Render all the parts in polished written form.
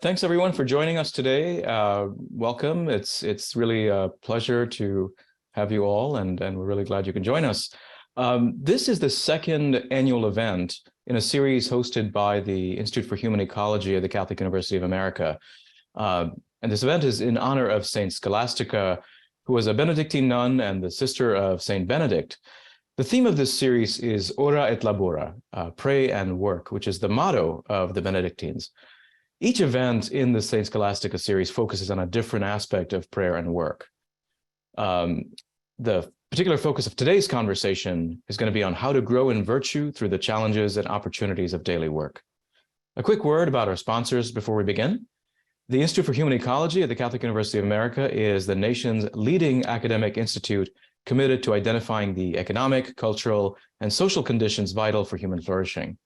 Thanks everyone for joining us today. Welcome. It's really a pleasure to have you all, and we're really glad you can join us. This is the second annual event in a series hosted by the Institute for Human Ecology at the Catholic University of America. And this event is in honor of Saint Scholastica, who was a Benedictine nun and the sister of Saint Benedict. The theme of this series is Ora et Labora, pray and work, which is the motto of the Benedictines. Each event in the Saint Scholastica series focuses on a different aspect of prayer and work. The particular focus of today's conversation is going to be on how to grow in virtue through the challenges and opportunities of daily work. A quick word about our sponsors before we begin. The Institute for Human Ecology at the Catholic University of America is the nation's leading academic institute committed to identifying the economic, cultural, and social conditions vital for human flourishing.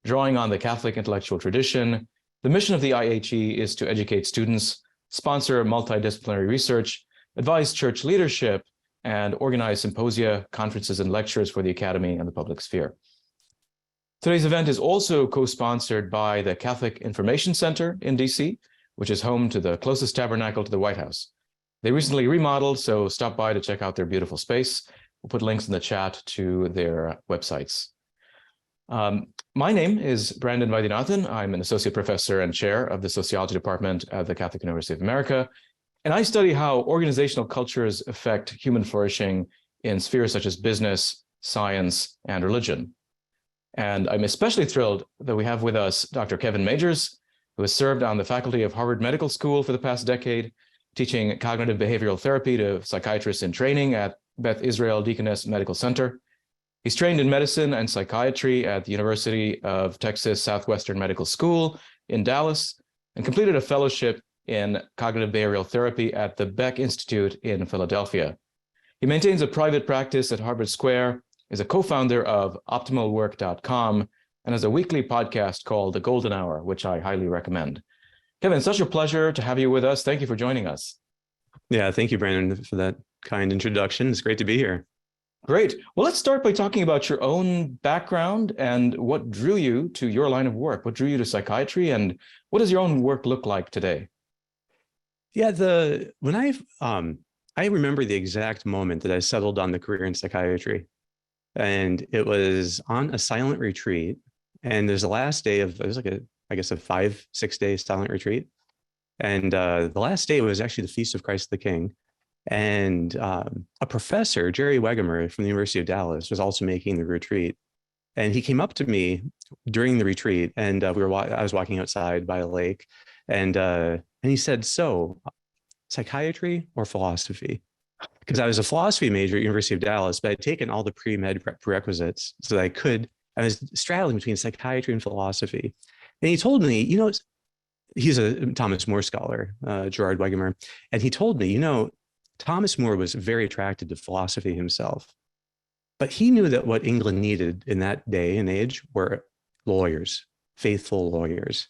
Drawing on the Catholic intellectual tradition, the mission of the IHE is to educate students, sponsor multidisciplinary research, advise church leadership, and organize symposia, conferences, and lectures for the academy and the public sphere. Today's event is also co-sponsored by the Catholic Information Center in DC, which is home to the closest tabernacle to the White House. They recently remodeled, so stop by to check out their beautiful space. We'll put links in the chat to their websites. My name is Brandon Vaidyanathan. I'm an associate professor and chair of the sociology department at the Catholic University of America, and I study how organizational cultures affect human flourishing in spheres such as business, science, and religion. And I'm especially thrilled that we have with us Dr. Kevin Majors, who has served on the faculty of Harvard Medical School for the past decade, teaching cognitive behavioral therapy to psychiatrists-in-training at Beth Israel Deaconess Medical Center. He's trained in medicine and psychiatry at the University of Texas Southwestern Medical School in Dallas, and completed a fellowship in cognitive behavioral therapy at the Beck Institute in Philadelphia. He maintains a private practice at Harvard Square, is a co-founder of optimalwork.com, and has a weekly podcast called The Golden Hour, which I highly recommend. Kevin, it's such a pleasure to have you with us. Thank you for joining us. Yeah, thank you, Brandon, for that kind introduction. It's great to be here. Great. Well, let's start by talking about your own background and what drew you to your line of work. What drew you to psychiatry, and what does your own work look like today? Yeah, I remember the exact moment that I settled on the career in psychiatry, and it was on a silent retreat. And there's the last day of, it was like a 5-6 day silent retreat. And the last day was actually the Feast of Christ the King. And a professor, Jerry Wegemer from the University of Dallas, was also making the retreat. And he came up to me during the retreat, and I was walking outside by a lake, and he said, "So, psychiatry or philosophy?" Because I was a philosophy major at University of Dallas, but I'd taken all the pre-med prerequisites so that I was straddling between psychiatry and philosophy. And he told me, he's a Thomas More scholar, Gerard Wegemer, and he told me, Thomas More was very attracted to philosophy himself, but he knew that what England needed in that day and age were lawyers, faithful lawyers.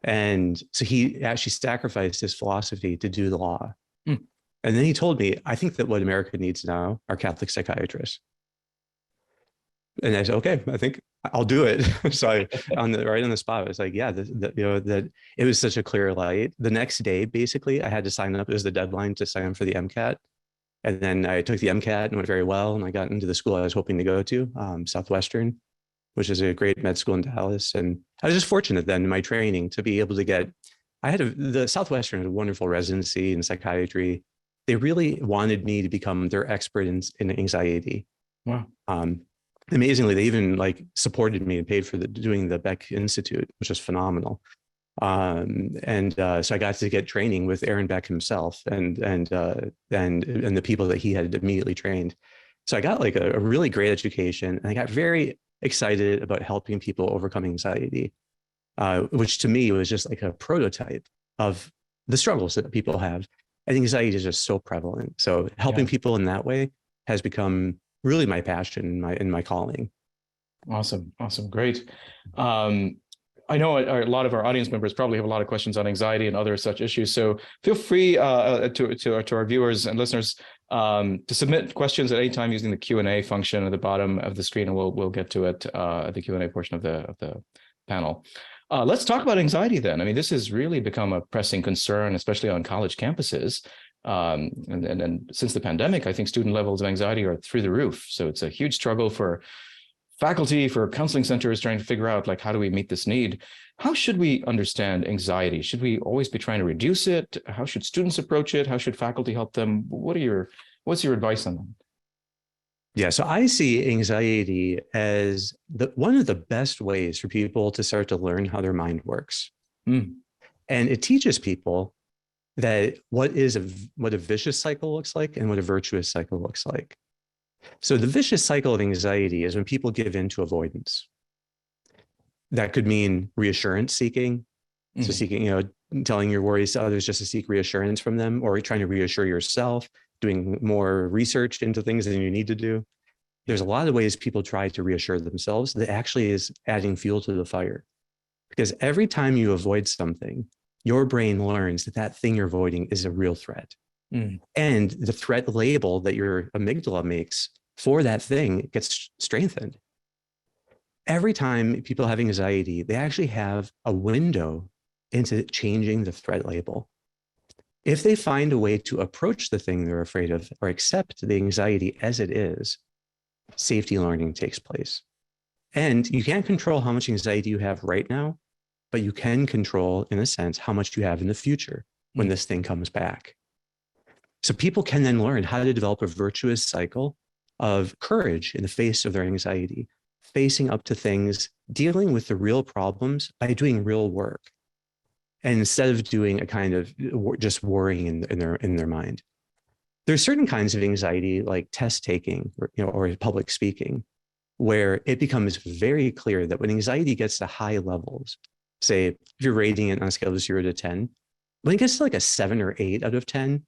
And so he actually sacrificed his philosophy to do the law. And then he told me, I think that what America needs now are Catholic psychiatrists. And I said, okay, I think I'll do it. So right on the spot, I was like, yeah, that it was such a clear light. The next day, basically, I had to sign up. It was the deadline to sign up for the MCAT. And then I took the MCAT and went very well. And I got into the school I was hoping to go to, Southwestern, which is a great med school in Dallas. And I was just fortunate then in my training to be able to the Southwestern had a wonderful residency in psychiatry. They really wanted me to become their expert in anxiety. Wow. Amazingly, they even supported me and paid for doing the Beck Institute, which was phenomenal. So I got to get training with Aaron Beck himself and the people that he had immediately trained. So I got a really great education, and I got very excited about helping people overcome anxiety, which to me was just like a prototype of the struggles that people have. And anxiety is just so prevalent. So helping people in that way has become really my passion in my calling. Awesome. Great. I know a lot of our audience members probably have a lot of questions on anxiety and other such issues. So feel free to our viewers and listeners to submit questions at any time using the Q&A function at the bottom of the screen, and we'll get to it at the Q&A portion of the panel. Let's talk about anxiety then. I mean, this has really become a pressing concern, especially on college campuses. And since the pandemic, I think student levels of anxiety are through the roof. So it's a huge struggle for faculty, for counseling centers trying to figure out, like, how do we meet this need? How should we understand anxiety? Should we always be trying to reduce it? How should students approach it? How should faculty help them? What's your advice on that? Yeah, so I see anxiety as one of the best ways for people to start to learn how their mind works. And it teaches people that what a vicious cycle looks like and what a virtuous cycle looks like. So the vicious cycle of anxiety is when people give in to avoidance. That could mean reassurance seeking. So seeking, telling your worries to others just to seek reassurance from them, or trying to reassure yourself, doing more research into things than you need to do. There's a lot of ways people try to reassure themselves that actually is adding fuel to the fire. Because every time you avoid something, your brain learns that thing you're avoiding is a real threat. And the threat label that your amygdala makes for that thing gets strengthened. Every time people have anxiety, they actually have a window into changing the threat label. If they find a way to approach the thing they're afraid of or accept the anxiety as it is, safety learning takes place. And you can't control how much anxiety you have right now, but you can control, in a sense, how much you have in the future when this thing comes back. So people can then learn how to develop a virtuous cycle of courage in the face of their anxiety, facing up to things, dealing with the real problems by doing real work. And instead of doing a kind of just worrying in their mind. There's certain kinds of anxiety, like test taking or public speaking, where it becomes very clear that when anxiety gets to high levels, say if you're rating it on a scale of 0 to 10, when it gets to like a 7 or 8 out of 10,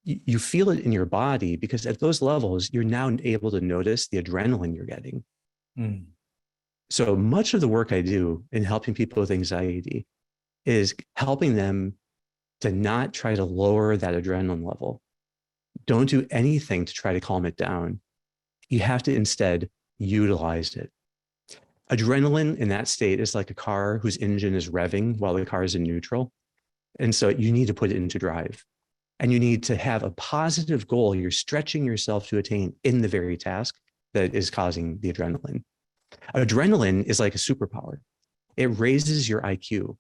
you feel it in your body, because at those levels, you're now able to notice the adrenaline you're getting. So much of the work I do in helping people with anxiety is helping them to not try to lower that adrenaline level. Don't do anything to try to calm it down. You have to instead utilize it. Adrenaline in that state is like a car whose engine is revving while the car is in neutral. And so you need to put it into drive. And you need to have a positive goal you're stretching yourself to attain in the very task that is causing the adrenaline. Adrenaline is like a superpower. It raises your IQ.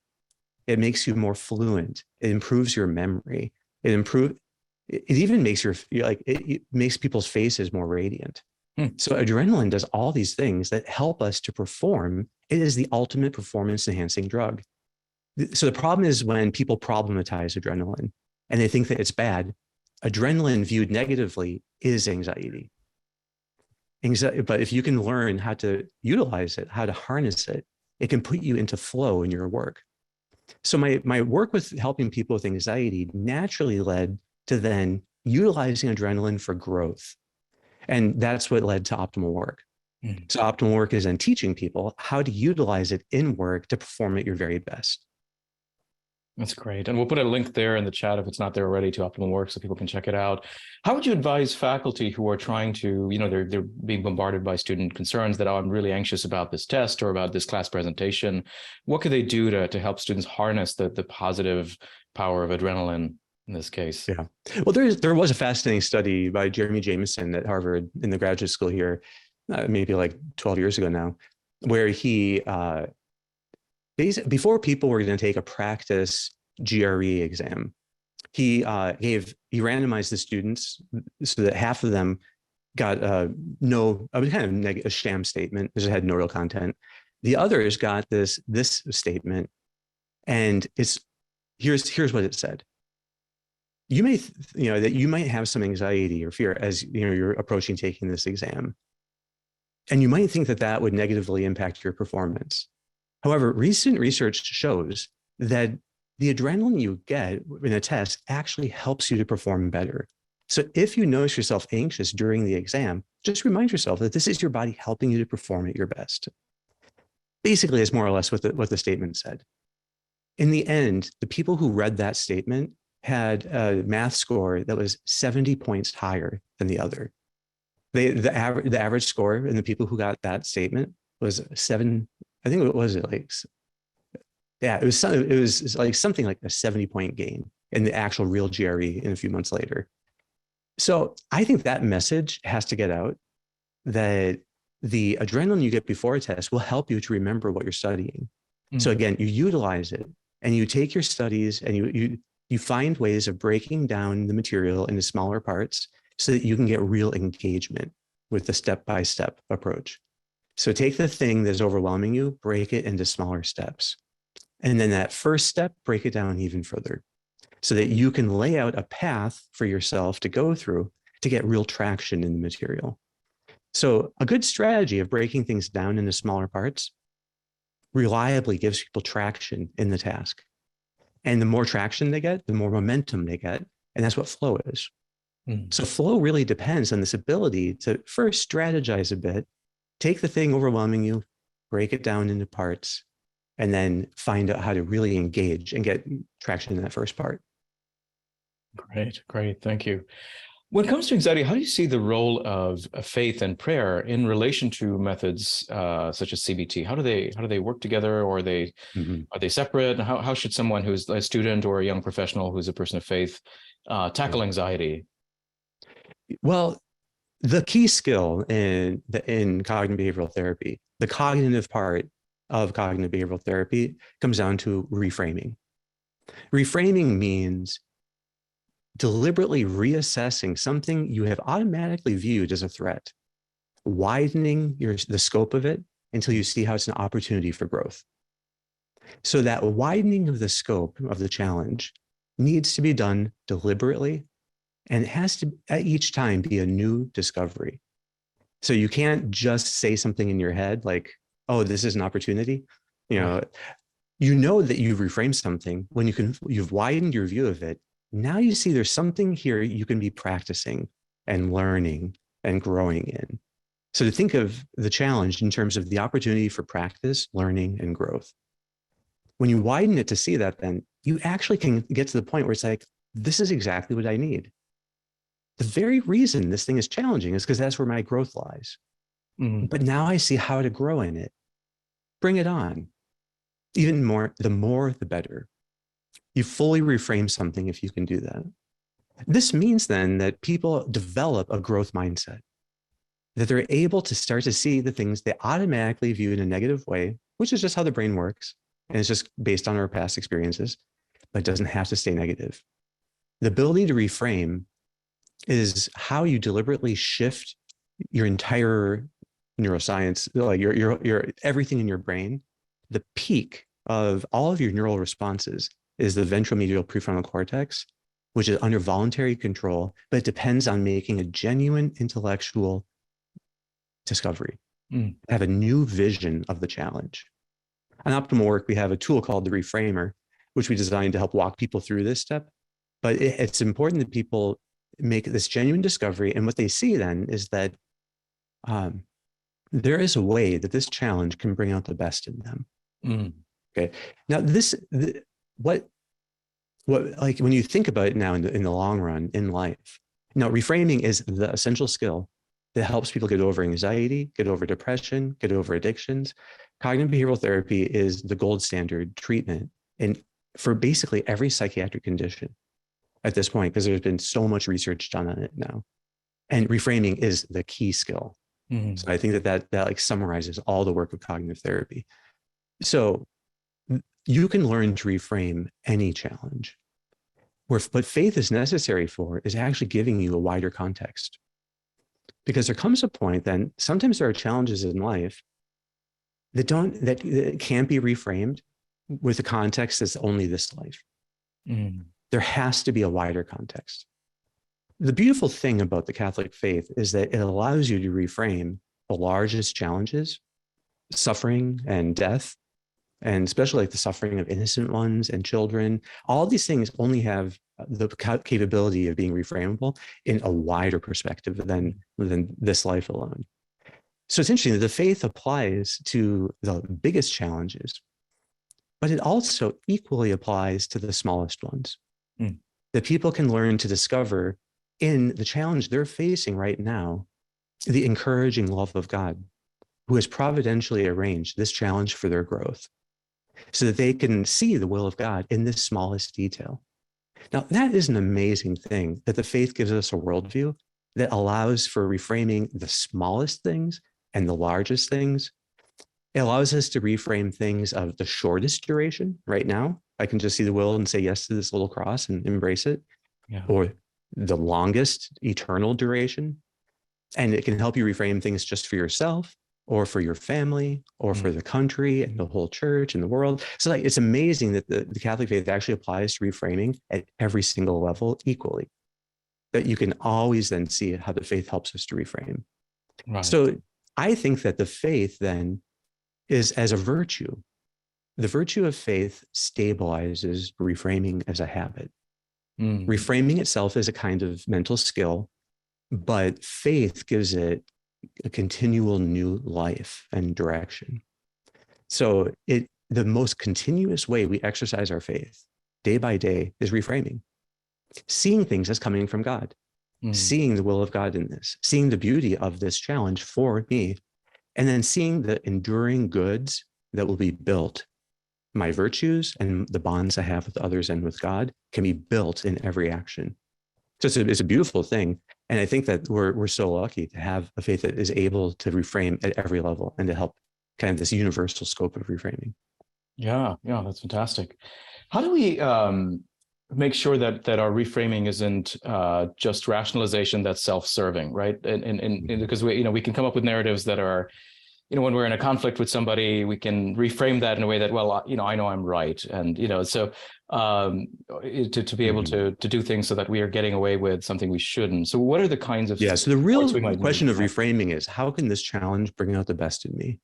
It makes you more fluent. It improves your memory. It even makes it makes people's faces more radiant. So adrenaline does all these things that help us to perform. It is the ultimate performance enhancing drug. So the problem is when people problematize adrenaline and they think that it's bad. Adrenaline viewed negatively is anxiety. But if you can learn how to utilize it, how to harness it, it can put you into flow in your work. So my work with helping people with anxiety naturally led to then utilizing adrenaline for growth. And that's what led to optimal work. So optimal work is then teaching people how to utilize it in work to perform at your very best. That's great. And we'll put a link there in the chat if it's not there already to Optimal Work so people can check it out. How would you advise faculty who are trying to, they're being bombarded by student concerns that, I'm really anxious about this test or about this class presentation. What could they do to help students harness the positive power of adrenaline in this case? Yeah. Well, there was a fascinating study by Jeremy Jameson at Harvard in the graduate school here, maybe like 12 years ago now, where he before people were going to take a practice GRE exam, he randomized the students so that half of them got a sham statement, because it had no real content. The others got this statement, and here's what it said. You may that you might have some anxiety or fear as you're approaching taking this exam, and you might think that would negatively impact your performance. However, recent research shows that the adrenaline you get in a test actually helps you to perform better. So if you notice yourself anxious during the exam, just remind yourself that this is your body helping you to perform at your best. Basically, it's more or less what the statement said. In the end, the people who read that statement had a math score that was 70 points higher than the other. The average score in the people who got that statement was 7. I think it was like Yeah, it was like something like a 70-point gain in the actual real GRE in a few months later. So I think that message has to get out, that the adrenaline you get before a test will help you to remember what you're studying. So again, you utilize it and you take your studies and you find ways of breaking down the material into smaller parts so that you can get real engagement with the step-by-step approach. So take the thing that's overwhelming you, break it into smaller steps. And then that first step, break it down even further so that you can lay out a path for yourself to go through to get real traction in the material. So a good strategy of breaking things down into smaller parts reliably gives people traction in the task. And the more traction they get, the more momentum they get. And that's what flow is. So flow really depends on this ability to first strategize a bit, take the thing overwhelming you, break it down into parts, and then find out how to really engage and get traction in that first part. Great. Thank you. When it comes to anxiety, how do you see the role of faith and prayer in relation to methods such as CBT? How do they work together, or are they separate? How should someone who's a student or a young professional who's a person of faith tackle anxiety? Well, the key skill in cognitive behavioral therapy, the cognitive part of cognitive behavioral therapy, comes down to reframing. Reframing means deliberately reassessing something you have automatically viewed as a threat, widening the scope of it until you see how it's an opportunity for growth. So that widening of the scope of the challenge needs to be done deliberately, and it has to, at each time, be a new discovery. So you can't just say something in your head like, oh, this is an opportunity. You know that you've reframed something when you've widened your view of it. Now you see there's something here you can be practicing and learning and growing in. So to think of the challenge in terms of the opportunity for practice, learning, and growth. When you widen it to see that, then you actually can get to the point where it's like, this is exactly what I need. The very reason this thing is challenging is because that's where my growth lies. But now I see how to grow in it. Bring it on. Even more, the better. You fully reframe something if you can do that. This means then that people develop a growth mindset, that they're able to start to see the things they automatically view in a negative way, which is just how the brain works. And it's just based on our past experiences, but it doesn't have to stay negative. The ability to reframe is how you deliberately shift your entire neuroscience, like your everything in your brain. The peak of all of your neural responses is the ventromedial prefrontal cortex, which is under voluntary control, but it depends on making a genuine intellectual discovery, have a new vision of the challenge. On Optimal Work, we have a tool called the Reframer, which we designed to help walk people through this step. But it's important that people make this genuine discovery. And what they see then is that there is a way that this challenge can bring out the best in them. Okay. Now, what like when you think about it now in the long run in life, now reframing is the essential skill that helps people get over anxiety, get over depression, get over addictions. Cognitive behavioral therapy is the gold standard treatment for basically every psychiatric condition at this point, because there's been so much research done on it now. And reframing is the key skill. So I think that like summarizes all the work of cognitive therapy. So you can learn to reframe any challenge. What faith is necessary for is actually giving you a wider context. Because there comes a point then, sometimes there are challenges in life that can't be reframed with a context that's only this life. There has to be a wider context. The beautiful thing about the Catholic faith is that it allows you to reframe the largest challenges, suffering and death, and especially like the suffering of innocent ones and children. All these things only have the capability of being reframable in a wider perspective than this life alone. So it's interesting that the faith applies to the biggest challenges, but it also equally applies to the smallest ones. That people can learn to discover in the challenge they're facing right now, the encouraging love of God, who has providentially arranged this challenge for their growth. so that they can see the will of God in the smallest detail. Now, that is an amazing thing, that the faith gives us a worldview that allows for reframing the smallest things and the largest things. It allows us to reframe things of the shortest duration. Right now, I can just see the will and say yes to this little cross and embrace it, Yeah. or the longest eternal duration. And it can help you reframe things just for yourself or for your family or for the country and the whole church and the world. So like, it's amazing that the Catholic faith actually applies to reframing at every single level equally, that you can always then see how the faith helps us to reframe. Right. So I think that the faith then is as a virtue. The virtue of faith stabilizes reframing as a habit. Reframing itself is a kind of mental skill, but faith gives it a continual new life and direction. So the most continuous way we exercise our faith day by day is reframing, seeing things as coming from God, seeing the will of God in this, seeing the beauty of this challenge for me, and then seeing the enduring goods that will be built. My virtues and the bonds I have with others and with God can be built in every action. So it's a beautiful thing. And I think that we're so lucky to have a faith that is able to reframe at every level and to help kind of this universal scope of reframing. Yeah, that's fantastic. How do we make sure that our reframing isn't just rationalization that's self-serving, right? And because we can come up with narratives that are, when we're in a conflict with somebody, we can reframe that in a way that, well, I know I'm right, and so to be able to do things so that we are getting away with something we shouldn't. So what are the kinds of so the real question of reframing is, how can this challenge bring out the best in me?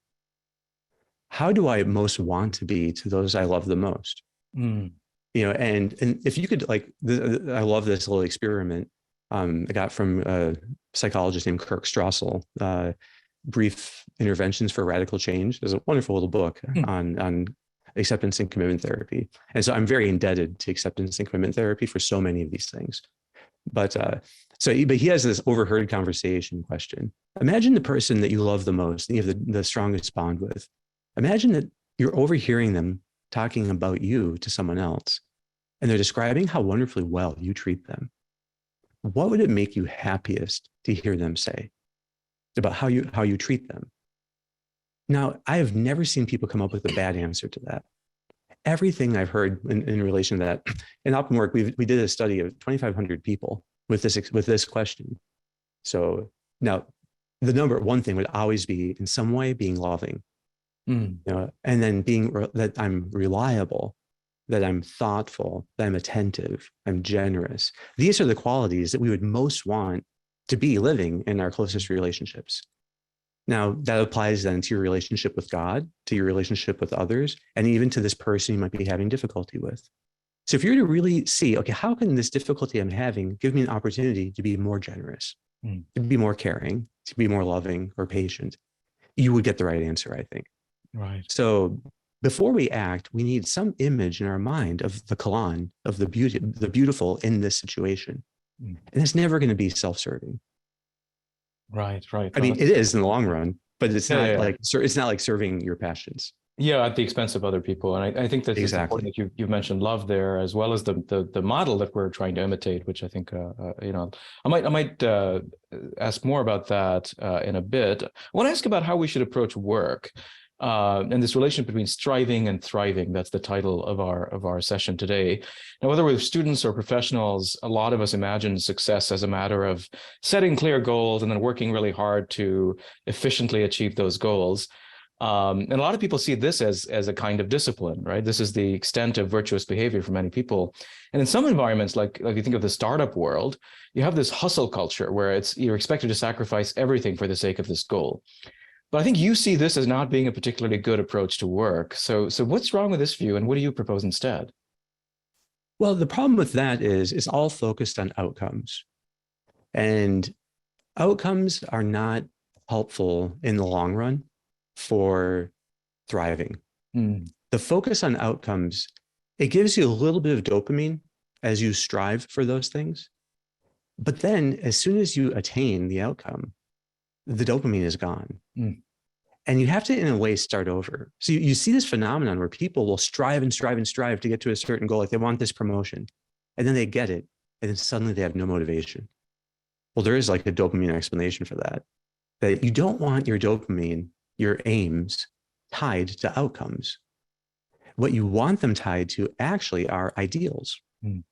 How do I most want to be to those I love the most? And if you could, I love this little experiment I got from a psychologist named Kirk Strassel, Brief Interventions for Radical Change. There's a wonderful little book on acceptance and commitment therapy. And so I'm very indebted to acceptance and commitment therapy for so many of these things. But he has this overheard conversation question. Imagine the person that you love the most and you have the strongest bond with. Imagine that you're overhearing them talking about you to someone else, and they're describing how wonderfully well you treat them. What would it make you happiest to hear them say about how you treat them? Now, I have never seen people come up with a bad answer to that. Everything I've heard in relation to that, in Open Work, we did a study of 2,500 people with this question. So now, the number one thing would always be, in some way, being loving, and then being that I'm reliable, that I'm thoughtful, that I'm attentive, I'm generous. These are the qualities that we would most want to be living in our closest relationships. Now, that applies then to your relationship with God, to your relationship with others, and even to this person you might be having difficulty with. So if you're to really see, okay, how can this difficulty I'm having give me an opportunity to be more generous, to be more caring, to be more loving or patient, you would get the right answer, I think. Right. So before we act, we need some image in our mind of the Kalan, of the beautiful in this situation. And it's never going to be self-serving. Right. I mean, it is in the long run, but it's not it's not like serving your passions. Yeah, at the expense of other people. And I think that it's important that you've mentioned love there, as well as the model that we're trying to imitate, which I think I might ask more about that in a bit. I want to ask about how we should approach work. And this relationship between striving and thriving. That's the title of our session today. Now, whether we're students or professionals, a lot of us imagine success as a matter of setting clear goals and then working really hard to efficiently achieve those goals. And a lot of people see this as a kind of discipline, right? This is the extent of virtuous behavior for many people. And in some environments, like you think of the startup world, you have this hustle culture where you're expected to sacrifice everything for the sake of this goal. But I think you see this as not being a particularly good approach to work. So what's wrong with this view, and what do you propose instead? Well, the problem with that is it's all focused on outcomes. And outcomes are not helpful in the long run for thriving. The focus on outcomes, it gives you a little bit of dopamine as you strive for those things. But then as soon as you attain the outcome, the dopamine is gone. And you have to, in a way, start over. So you see this phenomenon where people will strive and strive and strive to get to a certain goal. Like they want this promotion, and then they get it. And then suddenly they have no motivation. Well, there is like a dopamine explanation for that, that you don't want your dopamine, your aims, tied to outcomes. What you want them tied to actually are ideals. Mm.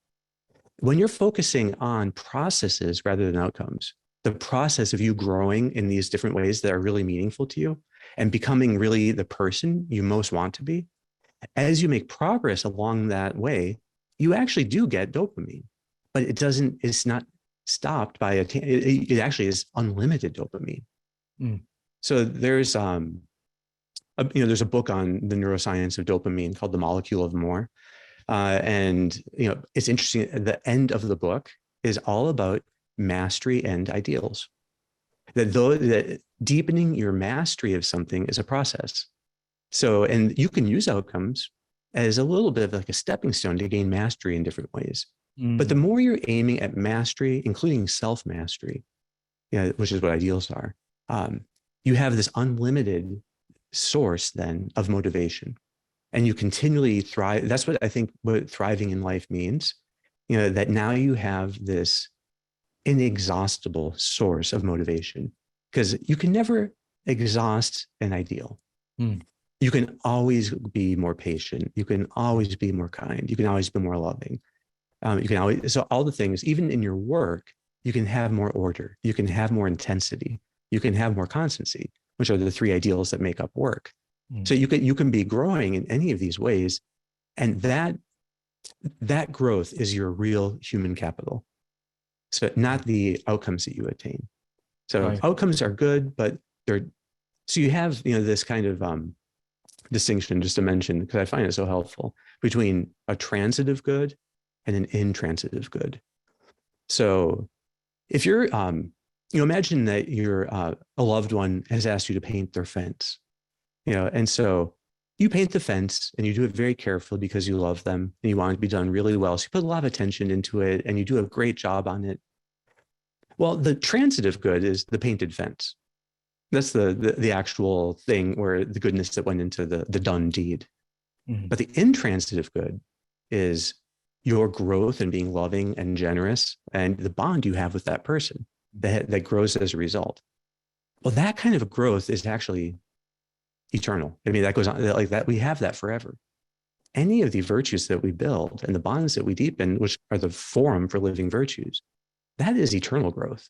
When you're focusing on processes rather than outcomes, the process of you growing in these different ways that are really meaningful to you and becoming really the person you most want to be, as you make progress along that way, you actually do get dopamine, but it's not stopped by it actually is unlimited dopamine. Mm. So there's there's a book on the neuroscience of dopamine called The Molecule of More. And it's interesting. The end of the book is all about mastery and ideals. That deepening your mastery of something is a process. So, and you can use outcomes as a little bit of like a stepping stone to gain mastery in different ways. Mm. But the more you're aiming at mastery, including self-mastery, which is what ideals are, you have this unlimited source then of motivation, and you continually thrive. That's what I think what thriving in life means, that now you have this inexhaustible source of motivation, because you can never exhaust an ideal. Mm. You can always be more patient. You can always be more kind. You can always be more loving. You can always, so all the things, even in your work, you can have more order. You can have more intensity. You can have more constancy, which are the three ideals that make up work. Mm. So you can be growing in any of these ways, and that growth is your real human capital. So not the outcomes that you attain. So right. Outcomes are good, but so you have this kind of distinction, just to mention, because I find it so helpful, between a transitive good and an intransitive good. So if you're imagine that a loved one has asked you to paint their fence, and so you paint the fence and you do it very carefully because you love them and you want it to be done really well. So you put a lot of attention into it and you do a great job on it. Well, the transitive good is the painted fence. That's the actual thing, where the goodness that went into the done deed. Mm-hmm. But the intransitive good is your growth and being loving and generous and the bond you have with that person that grows as a result. Well, that kind of growth is actually eternal. I mean, that goes on like that. We have that forever. Any of the virtues that we build and the bonds that we deepen, which are the forum for living virtues, that is eternal growth.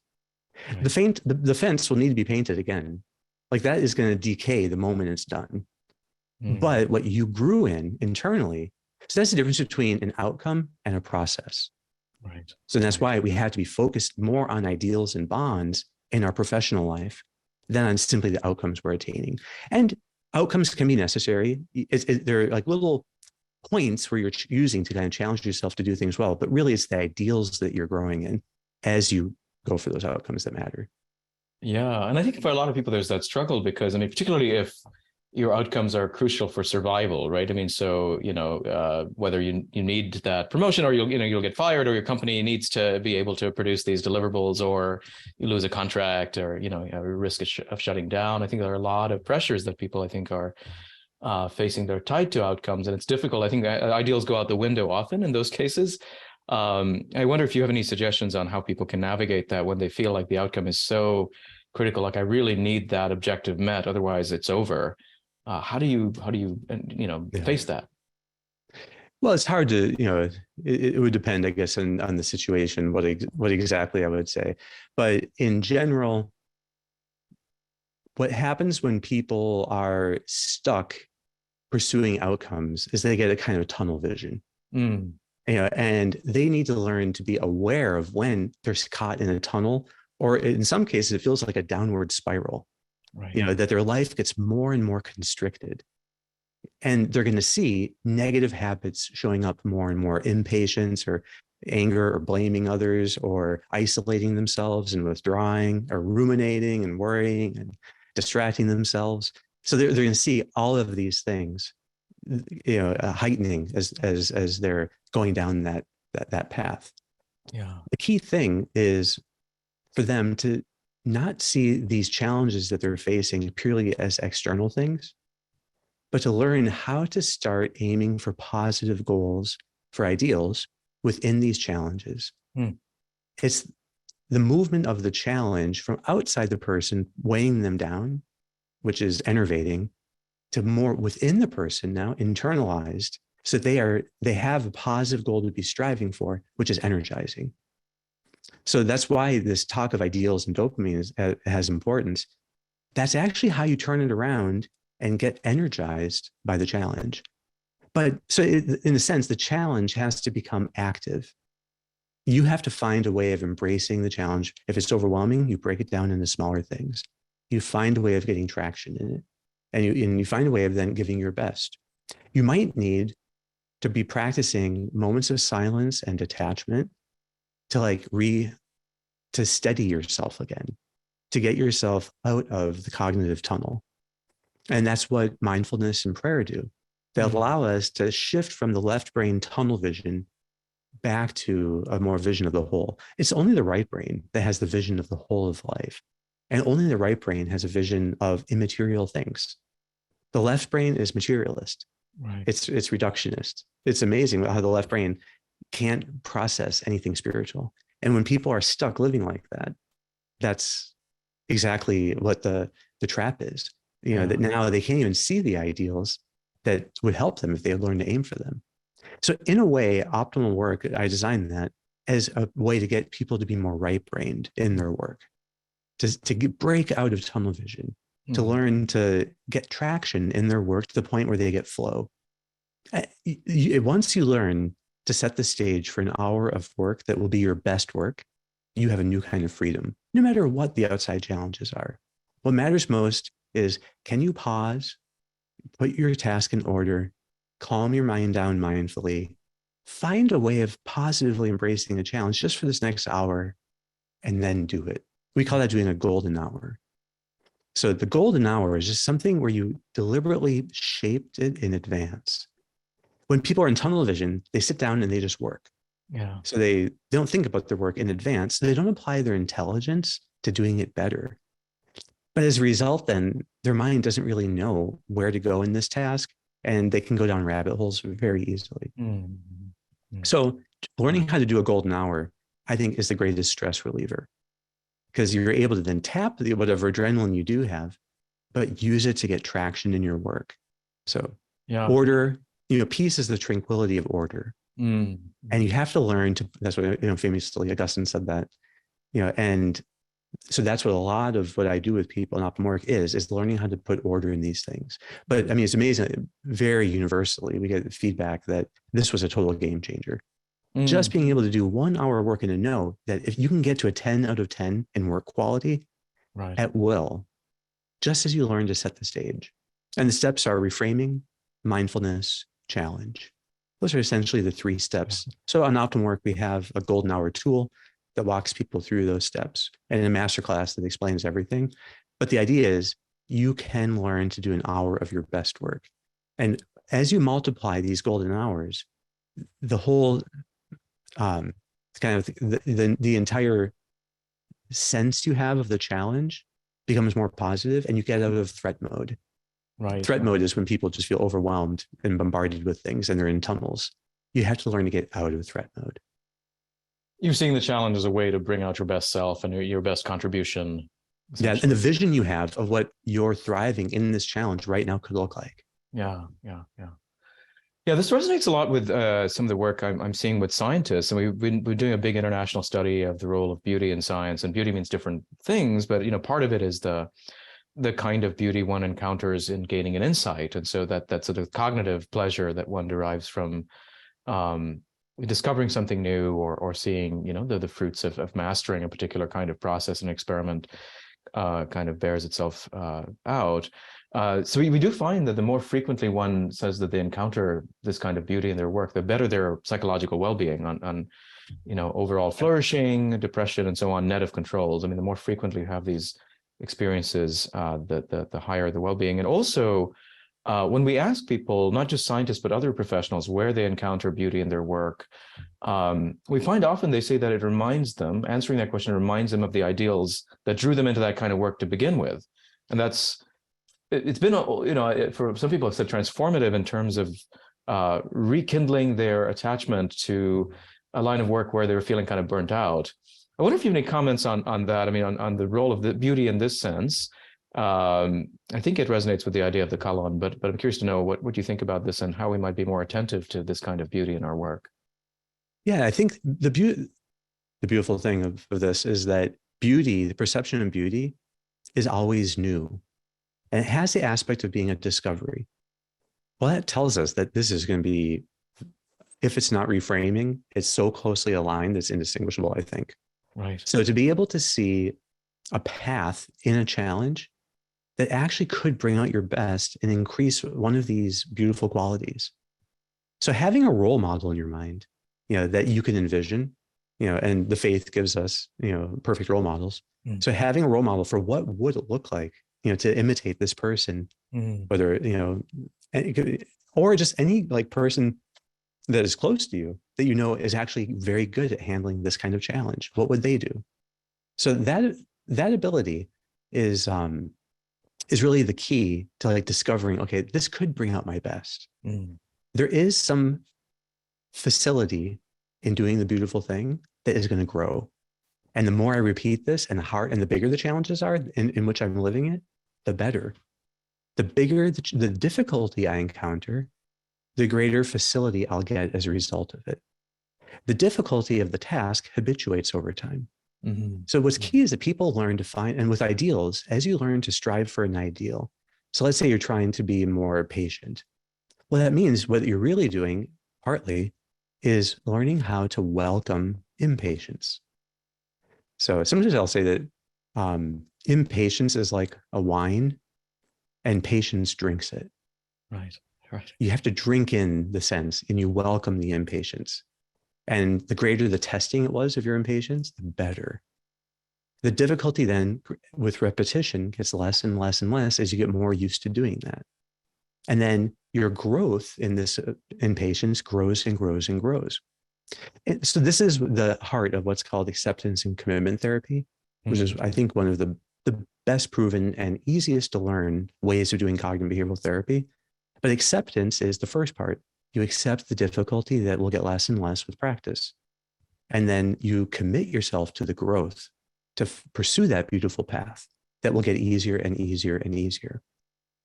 Right. The fence will need to be painted again. Like that is going to decay the moment it's done. Mm. But what you grew in internally, so that's the difference between an outcome and a process. Right. So that's why we have to be focused more on ideals and bonds in our professional life than on simply the outcomes we're attaining. And outcomes can be necessary. They're like little points where you're using to kind of challenge yourself to do things well, but really it's the ideals that you're growing in as you go for those outcomes that matter. Yeah. And I think for a lot of people, there's that struggle because, I mean, particularly if your outcomes are crucial for survival, right? I mean, so, whether you need that promotion or you'll get fired, or your company needs to be able to produce these deliverables, or you lose a contract, or, you have a risk of shutting down. I think there are a lot of pressures that people, I think, are facing. They're tied to outcomes, and it's difficult. I think ideals go out the window often in those cases. I wonder if you have any suggestions on how people can navigate that when they feel like the outcome is so critical, like I really need that objective met, otherwise it's over. How do you face that? Well, it's hard to, it would depend, I guess, on the situation, what exactly I would say. But in general, what happens when people are stuck pursuing outcomes is they get a kind of tunnel vision. Mm. And they need to learn to be aware of when they're caught in a tunnel, or in some cases, it feels like a downward spiral. Right. That their life gets more and more constricted, and they're going to see negative habits showing up more and more: impatience, or anger, or blaming others, or isolating themselves and withdrawing, or ruminating and worrying and distracting themselves. So they're going to see all of these things, heightening as they're going down that path. Yeah. The key thing is for them to not see these challenges that they're facing purely as external things, but to learn how to start aiming for positive goals, for ideals within these challenges. It's the movement of the challenge from outside the person, weighing them down, which is enervating, to more within the person now, internalized, so they have a positive goal to be striving for, which is energizing. So that's why this talk of ideals and dopamine has importance. That's actually how you turn it around and get energized by the challenge. But so in a sense, the challenge has to become active. You have to find a way of embracing the challenge. If it's overwhelming, you break it down into smaller things. You find a way of getting traction in it. And you find a way of then giving your best. You might need to be practicing moments of silence and detachment to steady yourself again, to get yourself out of the cognitive tunnel. And that's what mindfulness and prayer do. They allow us to shift from the left brain tunnel vision back to a more vision of the whole. It's only the right brain that has the vision of the whole of life. And only the right brain has a vision of immaterial things. The left brain is materialist. Right. It's reductionist. It's amazing how the left brain can't process anything spiritual. And when people are stuck living like that, that's exactly what the trap is. That now they can't even see the ideals that would help them if they had learned to aim for them. So in a way, optimal work, I designed that as a way to get people to be more right-brained in their work, to break out of tunnel vision, to learn to get traction in their work to the point where they get flow. Once you learn to set the stage for an hour of work that will be your best work, you have a new kind of freedom, no matter what the outside challenges are. What matters most is, can you pause, put your task in order, calm your mind down mindfully, find a way of positively embracing a challenge just for this next hour, and then do it. We call that doing a golden hour. So the golden hour is just something where you deliberately shaped it in advance. When people are in tunnel vision, they sit down and they just work. Yeah. So they don't think about their work in advance. So they don't apply their intelligence to doing it better. But as a result, then their mind doesn't really know where to go in this task, and they can go down rabbit holes very easily. So learning how to do a golden hour, I think, is the greatest stress reliever, because you're able to then tap whatever adrenaline you do have, but use it to get traction in your work. So order, peace is the tranquility of order. And you have to learn to, that's what, famously Augustine said that, and so that's what a lot of what I do with people in optimal work is learning how to put order in these things. But I mean, it's amazing, very universally, we get feedback that this was a total game changer. Just being able to do 1 hour of work and to know that if you can get to a 10 out of 10 in work quality at will, just as you learn to set the stage. And the steps are reframing, mindfulness, challenge. Those are essentially the 3 steps. So on Optimal Work, we have a golden hour tool that walks people through those steps, and a masterclass that explains everything. But the idea is you can learn to do an hour of your best work. And as you multiply these golden hours, the whole kind of the entire sense you have of the challenge becomes more positive, and you get out of threat mode. Threat mode is when people just feel overwhelmed and bombarded with things and they're in tunnels. You have to learn to get out of threat mode. You're seeing the challenge as a way to bring out your best self and your best contribution. Yeah, and the vision you have of what you're thriving in this challenge right now could look like. Yeah, this resonates a lot with some of the work I'm seeing with scientists. And we're doing a big international study of the role of beauty in science. And beauty means different things, but part of it is the kind of beauty one encounters in gaining an insight. And so that sort of cognitive pleasure that one derives from discovering something new or seeing, the fruits of mastering a particular kind of process and experiment kind of bears itself out. So we do find that the more frequently one says that they encounter this kind of beauty in their work, the better their psychological well-being on overall flourishing, depression, and so on, net of controls. I mean, the more frequently you have these experiences, the higher the well-being. And also, when we ask people, not just scientists, but other professionals, where they encounter beauty in their work, we find often they say that it reminds them, answering that question reminds them of the ideals that drew them into that kind of work to begin with. And it's been, for some people, it's transformative in terms of rekindling their attachment to a line of work where they were feeling kind of burnt out. I wonder if you have any comments on that. I mean, on the role of the beauty in this sense. I think it resonates with the idea of the colon, but I'm curious to know what you think about this and how we might be more attentive to this kind of beauty in our work. Yeah, I think the beautiful thing of this is that beauty, the perception of beauty, is always new. And it has the aspect of being a discovery. Well, that tells us that this is going to be, if it's not reframing, it's so closely aligned, it's indistinguishable, I think. Right. So to be able to see a path in a challenge that actually could bring out your best and increase one of these beautiful qualities. So having a role model in your mind, that you can envision, and the faith gives us, perfect role models. Mm. So having a role model for what would it look like, to imitate this person, whether, or just any person that is close to you that is actually very good at handling this kind of challenge. What would they do? So that ability is really the key to discovering, okay, this could bring out my best. Mm. There is some facility in doing the beautiful thing that is going to grow. And the more I repeat this and the bigger the challenges are in which I'm living it, the better. The bigger the difficulty I encounter, the greater facility I'll get as a result of it. The difficulty of the task habituates over time. Mm-hmm. So what's key is that people learn to find, and with ideals, as you learn to strive for an ideal. So let's say you're trying to be more patient. Well, that means what you're really doing partly is learning how to welcome impatience. So sometimes I'll say that impatience is like a wine and patience drinks it. Right. You have to drink in the sense and you welcome the impatience. And the greater the testing it was of your impatience, the better. The difficulty then with repetition gets less and less and less as you get more used to doing that. And then your growth in this impatience grows and grows and grows. And so this is the heart of what's called acceptance and commitment therapy, which is, I think, one of the best proven and easiest to learn ways of doing cognitive behavioral therapy. But acceptance is the first part. You accept the difficulty that will get less and less with practice. And then you commit yourself to the growth to pursue that beautiful path that will get easier and easier and easier,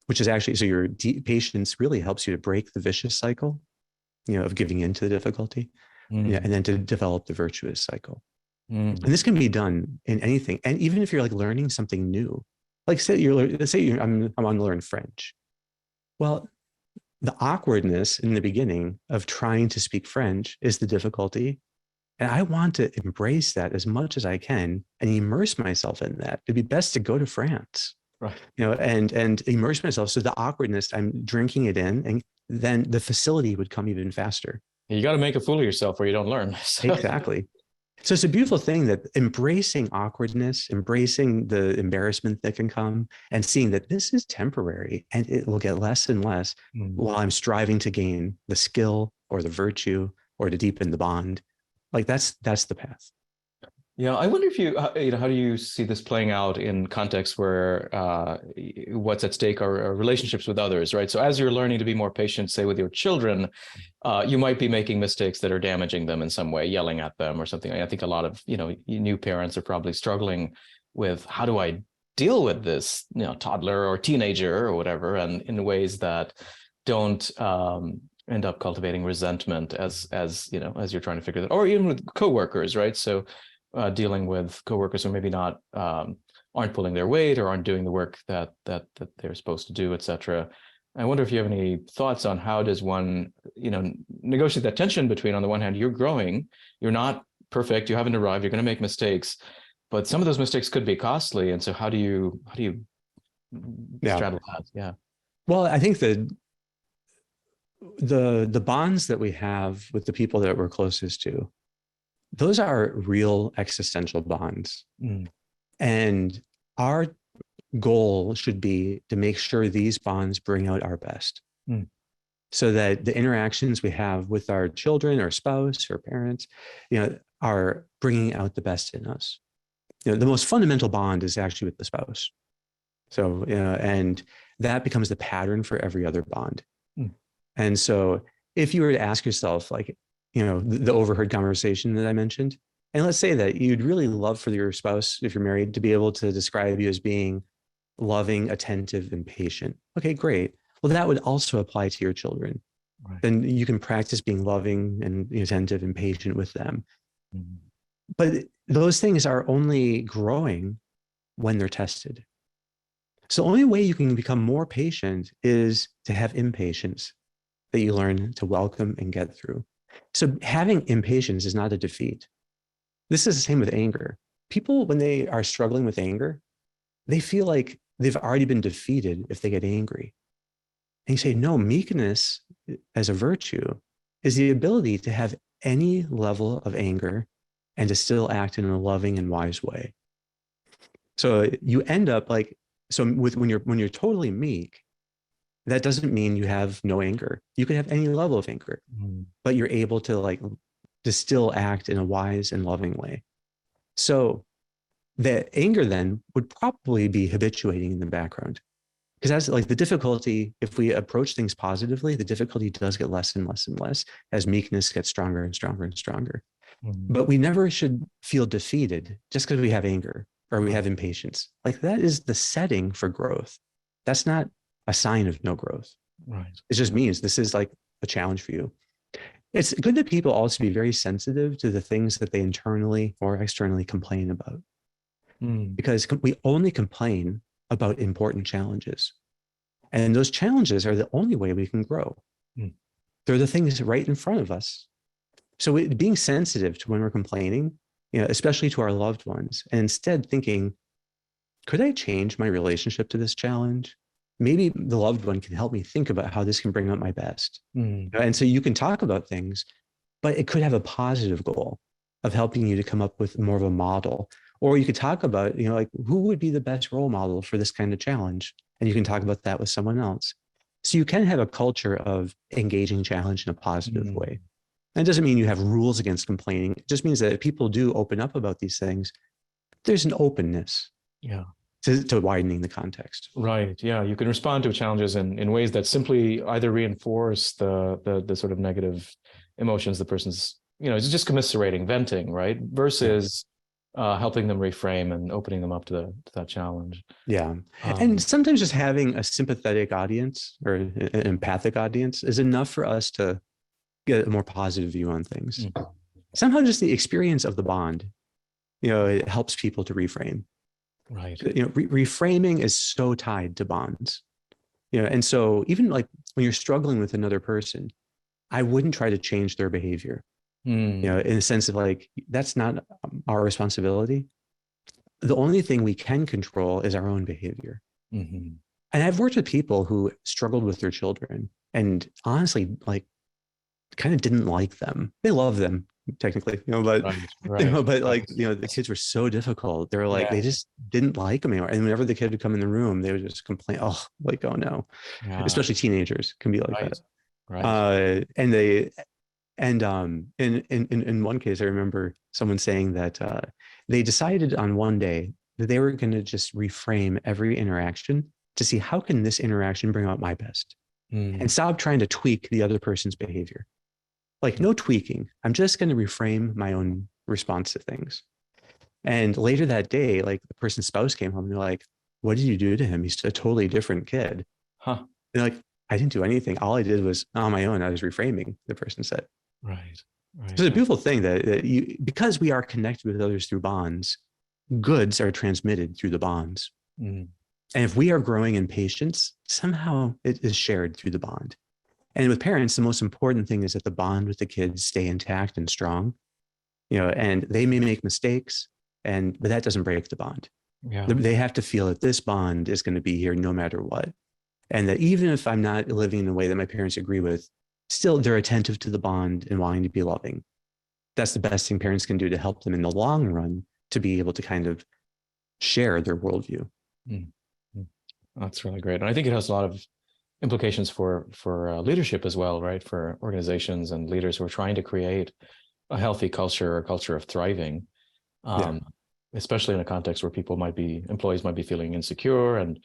which is actually, so your patience really helps you to break the vicious cycle, of giving into the difficulty, and then to develop the virtuous cycle. And this can be done in anything. And even if you're learning something new, let's say I'm on to learn French. Well, the awkwardness in the beginning of trying to speak French is the difficulty. And I want to embrace that as much as I can and immerse myself in that. It'd be best to go to France, right? And immerse myself. So the awkwardness, I'm drinking it in, and then the facility would come even faster. You got to make a fool of yourself or you don't learn. So. Exactly. So it's a beautiful thing that embracing awkwardness, embracing the embarrassment that can come, and seeing that this is temporary and it will get less and less while I'm striving to gain the skill or the virtue or to deepen the bond. That's the path. Yeah, I wonder if how do you see this playing out in contexts where what's at stake are relationships with others, right? So as you're learning to be more patient, say with your children, you might be making mistakes that are damaging them in some way, yelling at them or something. I think a lot of new parents are probably struggling with, how do I deal with this toddler or teenager or whatever, and in ways that don't end up cultivating resentment as you're trying to figure that, or even with coworkers, right? So dealing with coworkers who maybe not aren't pulling their weight or aren't doing the work that they're supposed to do, et cetera. I wonder if you have any thoughts on how does one, negotiate that tension between, on the one hand, you're growing, you're not perfect, you haven't arrived, you're going to make mistakes, but some of those mistakes could be costly. And so how do you straddle that? Yeah. Well, I think that the bonds that we have with the people that we're closest to, those are real existential bonds. And our goal should be to make sure these bonds bring out our best. Mm. So that the interactions we have with our children or spouse or parents, are bringing out the best in us. The most fundamental bond is actually with the spouse. So, and that becomes the pattern for every other bond. Mm. And so if you were to ask yourself, like, the overheard conversation that I mentioned, and let's say that you'd really love for your spouse, if you're married, to be able to describe you as being loving, attentive, and patient. Okay, great. Well, that would also apply to your children. Right. Then you can practice being loving and attentive and patient with them. Mm-hmm. But those things are only growing when they're tested. So the only way you can become more patient is to have impatience that you learn to welcome and get through. So having impatience is not a defeat. This is the same with anger. People, when they are struggling with anger, they feel like they've already been defeated if they get angry. And you say, no, meekness as a virtue is the ability to have any level of anger and to still act in a loving and wise way. So you end up like, when you're totally meek, that doesn't mean you have no anger. You can have any level of anger, but you're able to still act in a wise and loving way. So the anger then would probably be habituating in the background. Because that's like the difficulty, if we approach things positively, the difficulty does get less and less and less as meekness gets stronger and stronger and stronger. Mm-hmm. But we never should feel defeated just because we have anger or we have impatience. Like that is the setting for growth. That's not a sign of no growth. Right. It just means this is like a challenge for you. It's good that people also be very sensitive to the things that they internally or externally complain about. Because we only complain about important challenges. And those challenges are the only way we can grow. They're the things right in front of us. So being sensitive to when we're complaining, especially to our loved ones, and instead thinking, could I change my relationship to this challenge? Maybe the loved one can help me think about how this can bring out my best. And so you can talk about things, but it could have a positive goal of helping you to come up with more of a model. Or you could talk about, like who would be the best role model for this kind of challenge? And you can talk about that with someone else. So you can have a culture of engaging challenge in a positive way. That doesn't mean you have rules against complaining. It just means that if people do open up about these things, there's an openness to widening the context. Right. Yeah. You can respond to challenges in ways that simply either reinforce the sort of negative emotions the person's, it's just commiserating, venting, right? Versus helping them reframe and opening them up to that challenge. Yeah. And sometimes just having a sympathetic audience or an empathic audience is enough for us to get a more positive view on things. Somehow just the experience of the bond, it helps people to reframe. Right. Reframing is so tied to bonds. And so even like when you're struggling with another person, I wouldn't try to change their behavior. In the sense of like, that's not our responsibility. The only thing we can control is our own behavior. And I've worked with people who struggled with their children and honestly, like kind of didn't like them. They love them technically, but, but like, the kids were so difficult. They were like, they just didn't like them anymore. And whenever the kid would come in the room, they would just complain, oh no, especially teenagers can be like that. Right. And in one case, I remember someone saying that they decided on one day that they were going to just reframe every interaction to see how can this interaction bring out my best and stop trying to tweak the other person's behavior. Like no tweaking. I'm just going to reframe my own response to things. And later that day, like the person's spouse came home and they're like, what did you do to him? He's a totally different kid. Huh. They're like, I didn't do anything. All I did was on my own. I was reframing, the person said. Right. So it's a beautiful thing that because we are connected with others through bonds, goods are transmitted through the bonds. And if we are growing in patience, somehow it is shared through the bond. And with parents, the most important thing is that the bond with the kids stay intact and strong, and they may make mistakes, but that doesn't break the bond. Yeah. They have to feel that this bond is going to be here no matter what. And that even if I'm not living in a way that my parents agree with, still they're attentive to the bond and wanting to be loving. That's the best thing parents can do to help them in the long run to be able to kind of share their worldview. That's really great. And I think it has a lot of implications for leadership as well, right? For organizations and leaders who are trying to create a healthy culture, a culture of thriving, Yeah. especially in a context where employees might be feeling insecure. And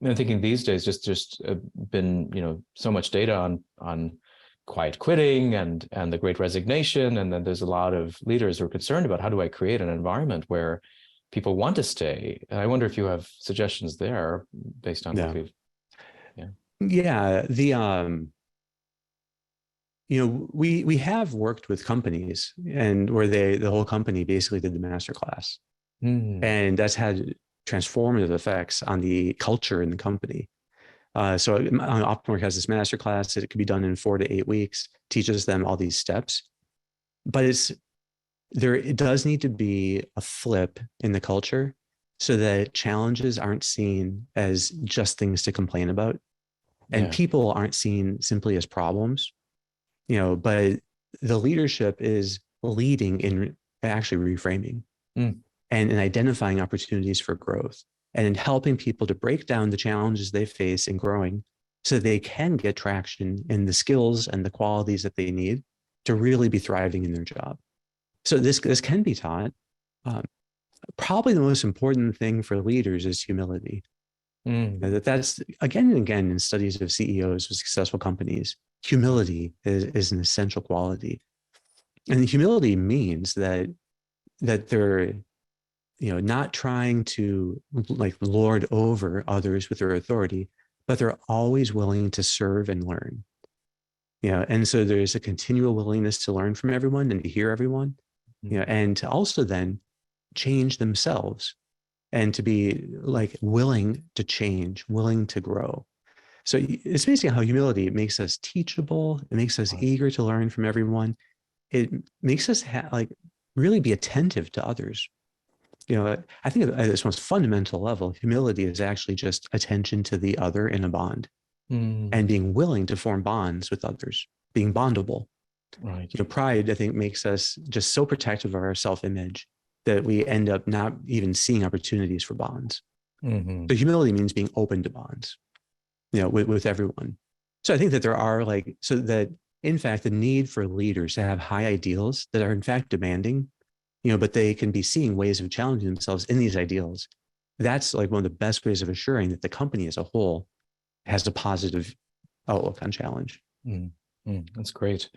I'm thinking these days, just been, so much data on quiet quitting and the Great Resignation, and then there's a lot of leaders who are concerned about how do I create an environment where people want to stay. And I wonder if you have suggestions there based on what we've. Yeah. We have worked with companies and where the whole company basically did the masterclass. And that's had transformative effects on the culture in the company. So OptumWork has this masterclass that it could be done in 4 to 8 weeks, teaches them all these steps. But it does need to be a flip in the culture so that challenges aren't seen as just things to complain about. And people aren't seen simply as problems, but the leadership is leading in actually reframing and in identifying opportunities for growth and in helping people to break down the challenges they face in growing so they can get traction in the skills and the qualities that they need to really be thriving in their job. So this can be taught. Probably the most important thing for leaders is humility. That's again and again in studies of CEOs of successful companies, humility is an essential quality. And humility means that they're not trying to like lord over others with their authority, but they're always willing to serve and learn. And so there's a continual willingness to learn from everyone and to hear everyone, and to also then change themselves and to be like willing to change, willing to grow. So it's basically how humility makes us teachable. It makes us eager to learn from everyone. It makes us really be attentive to others. I think at its most fundamental level, humility is actually just attention to the other in a bond and being willing to form bonds with others, being bondable. Right. Pride, I think, makes us just so protective of our self-image that we end up not even seeing opportunities for bonds. So humility means being open to bonds, with everyone. So I think that there are so that in fact, the need for leaders to have high ideals that are in fact demanding, but they can be seeing ways of challenging themselves in these ideals. That's like one of the best ways of assuring that the company as a whole has a positive outlook on challenge. That's great.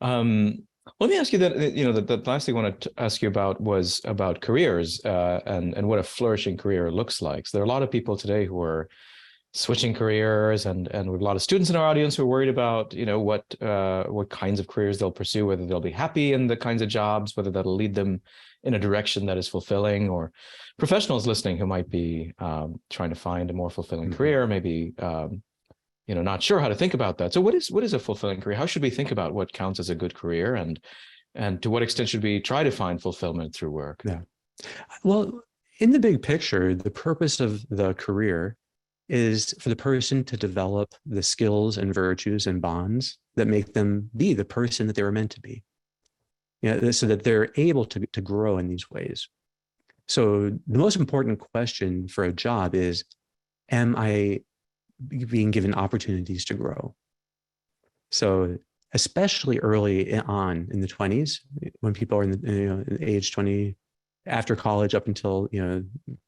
Let me ask you that, the last thing I wanted to ask you about was about careers and what a flourishing career looks like. So there are a lot of people today who are switching careers and we have a lot of students in our audience who are worried about, what kinds of careers they'll pursue, whether they'll be happy in the kinds of jobs, whether that'll lead them in a direction that is fulfilling, or professionals listening who might be trying to find a more fulfilling career, maybe not sure how to think about that. So what is a fulfilling career? How should we think about what counts as a good career, and to what extent should we try to find fulfillment through work? Yeah. Well, in the big picture, the purpose of the career is for the person to develop the skills and virtues and bonds that make them be the person that they were meant to be. So that they're able to grow in these ways. So the most important question for a job is, am I being given opportunities to grow? So especially early on in the 20s, when people are in age 20, after college up until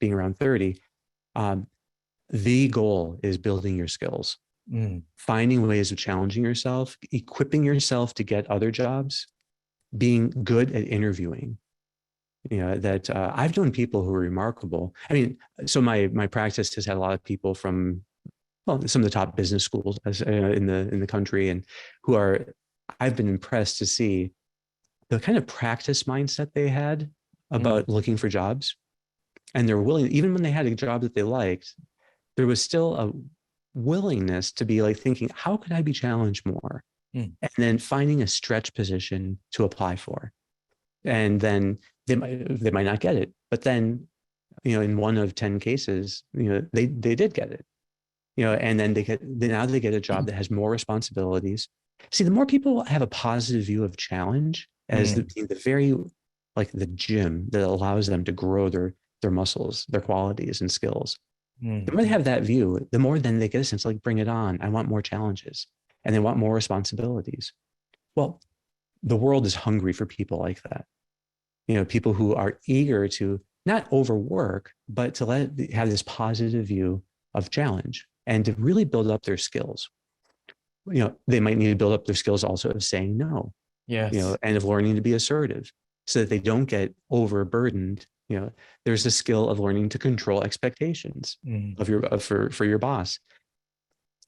being around 30, the goal is building your skills, finding ways of challenging yourself, equipping yourself to get other jobs, being good at interviewing. I've known people who are remarkable. I mean, so my practice has had a lot of people from some of the top business schools in the country, and I've been impressed to see the kind of practice mindset they had about looking for jobs, and they're willing, even when they had a job that they liked, there was still a willingness to be thinking, how could I be challenged more? And then finding a stretch position to apply for. And then they might not get it, but then, in 1 of 10 cases, they did get it, and then now they get a job that has more responsibilities. See, the more people have a positive view of challenge as the very, the gym that allows them to grow their muscles, their qualities and skills, The more they have that view, the more then they get a sense like, bring it on. I want more challenges, and they want more responsibilities. Well, the world is hungry for people like that. People who are eager to not overwork, but to have this positive view of challenge and to really build up their skills. They might need to build up their skills also of saying no, Yes. and of learning to be assertive so that they don't get overburdened. There's a skill of learning to control expectations for your boss.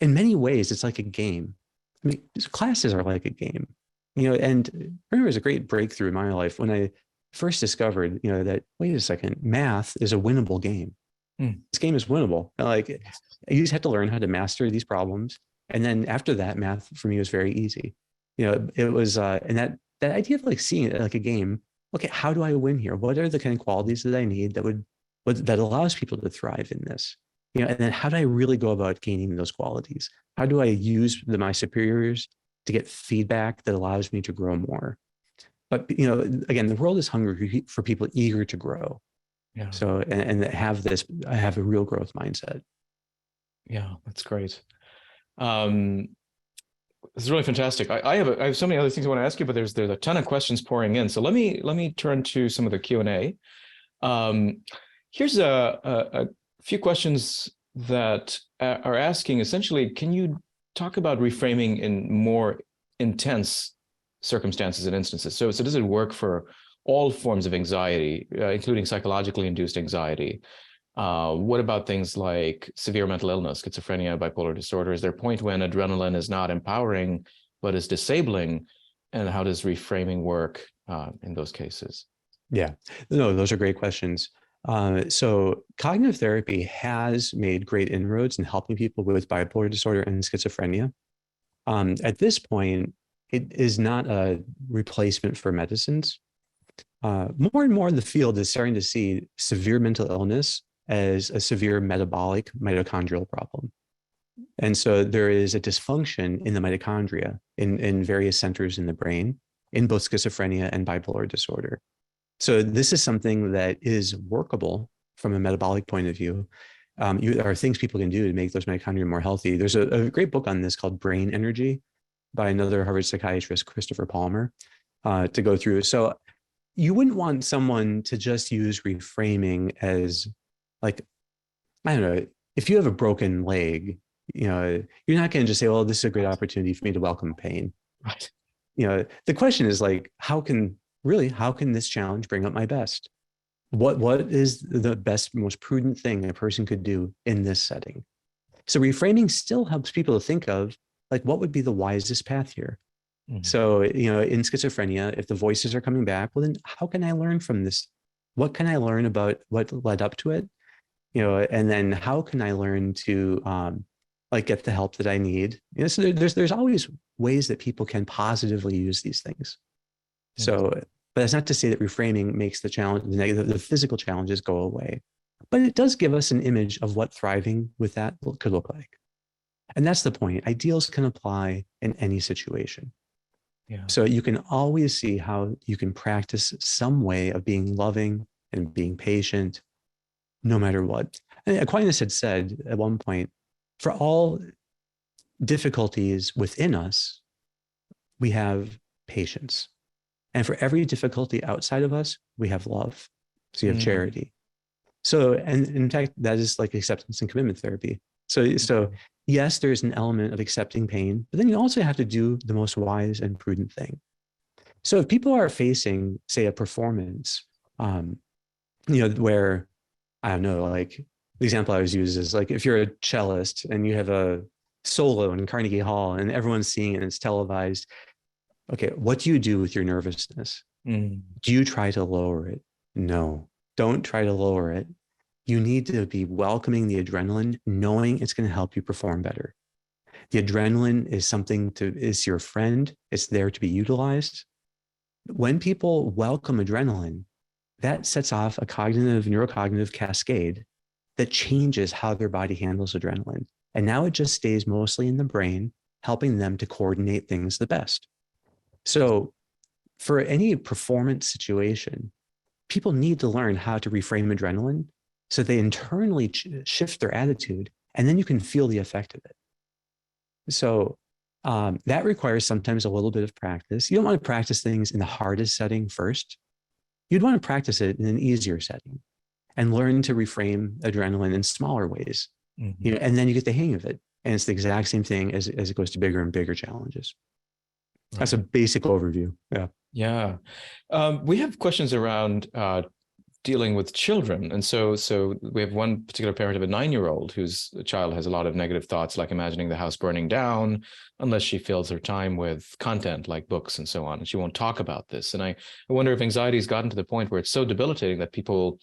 In many ways, it's like a game. I mean, classes are like a game, and I remember it was a great breakthrough in my life when I first discovered, that, wait a second, math is a winnable game. This game is winnable. Like, you just have to learn how to master these problems. And then after that, math for me was very easy. It was, and that idea of like seeing it like a game. Okay, how do I win here? What are the kind of qualities that I need that allows people to thrive in this? And then how do I really go about gaining those qualities? How do I use my superiors to get feedback that allows me to grow more? But, again, the world is hungry for people eager to grow. Yeah. So, and that have a real growth mindset. Yeah, that's great. This is really fantastic. I have so many other things I want to ask you, but there's a ton of questions pouring in. So let me turn to some of the Q&A. Here's a few questions that are asking essentially, can you talk about reframing in more intense circumstances and instances? So does it work for all forms of anxiety, including psychologically induced anxiety? What about things like severe mental illness, schizophrenia, bipolar disorder? Is there a point when adrenaline is not empowering, but is disabling? And how does reframing work in those cases? Yeah, no, those are great questions. So cognitive therapy has made great inroads in helping people with bipolar disorder and schizophrenia. At this point, it is not a replacement for medicines. More and more, the field is starting to see severe mental illness as a severe metabolic mitochondrial problem. And so there is a dysfunction in the mitochondria in various centers in the brain in both schizophrenia and bipolar disorder. So this is something that is workable from a metabolic point of view. There are things people can do to make those mitochondria more healthy. There's a great book on this called Brain Energy by another Harvard psychiatrist, Christopher Palmer, to go through. So you wouldn't want someone to just use reframing as like, I don't know, if you have a broken leg, you're not going to just say, well, this is a great opportunity for me to welcome pain. Right. The question is like, how can this challenge bring up my best? What is the best, most prudent thing a person could do in this setting? So reframing still helps people to think of like, what would be the wisest path here? So, in schizophrenia, if the voices are coming back, well, then how can I learn from this? What can I learn about what led up to it? And then how can I learn to get the help that I need? So there's always ways that people can positively use these things. So, but that's not to say that reframing makes the challenge, the physical challenges go away, but it does give us an image of what thriving with that could look like. And that's the point. Ideals can apply in any situation. Yeah. So you can always see how you can practice some way of being loving and being patient, no matter what. And Aquinas had said at one point, for all difficulties within us, we have patience. And for every difficulty outside of us, we have love. So you have charity. So, and in fact, that is like acceptance and commitment therapy. So yes, there's an element of accepting pain, but then you also have to do the most wise and prudent thing. So if people are facing, say, a performance, where, I don't know, like the example I always use is like, if you're a cellist and you have a solo in Carnegie Hall and everyone's seeing it and it's televised, okay, what do you do with your nervousness? Do you try to lower it? No, don't try to lower it. You need to be welcoming the adrenaline, knowing it's going to help you perform better. The adrenaline is your friend. It's there to be utilized. When people welcome adrenaline, that sets off a neurocognitive cascade that changes how their body handles adrenaline. And now it just stays mostly in the brain, helping them to coordinate things the best. So for any performance situation, people need to learn how to reframe adrenaline So they internally shift their attitude, and then you can feel the effect of it. So that requires sometimes a little bit of practice. You don't want to practice things in the hardest setting first. You'd want to practice it in an easier setting and learn to reframe adrenaline in smaller ways. And then you get the hang of it. And it's the exact same thing as it goes to bigger and bigger challenges. Right. That's a basic overview. Yeah. Yeah. We have questions around dealing with children. And so we have one particular parent of a 9-year-old whose child has a lot of negative thoughts, like imagining the house burning down unless she fills her time with content like books and so on. And she won't talk about this. And I wonder if anxiety has gotten to the point where it's so debilitating that people,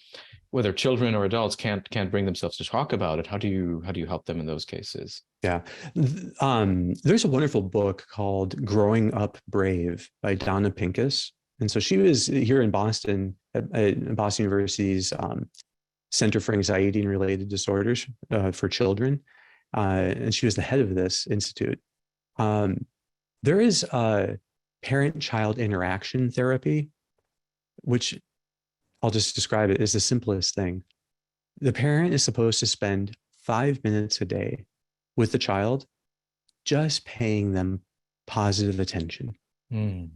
whether children or adults, can't bring themselves to talk about it. How do you help them in those cases? Yeah. There's a wonderful book called Growing Up Brave by Donna Pincus. And so she was here in Boston at Boston University's Center for Anxiety and Related Disorders for Children. And she was the head of this institute. There is parent-child interaction therapy, which I'll just describe it as the simplest thing. The parent is supposed to spend 5 minutes a day with the child, just paying them positive attention.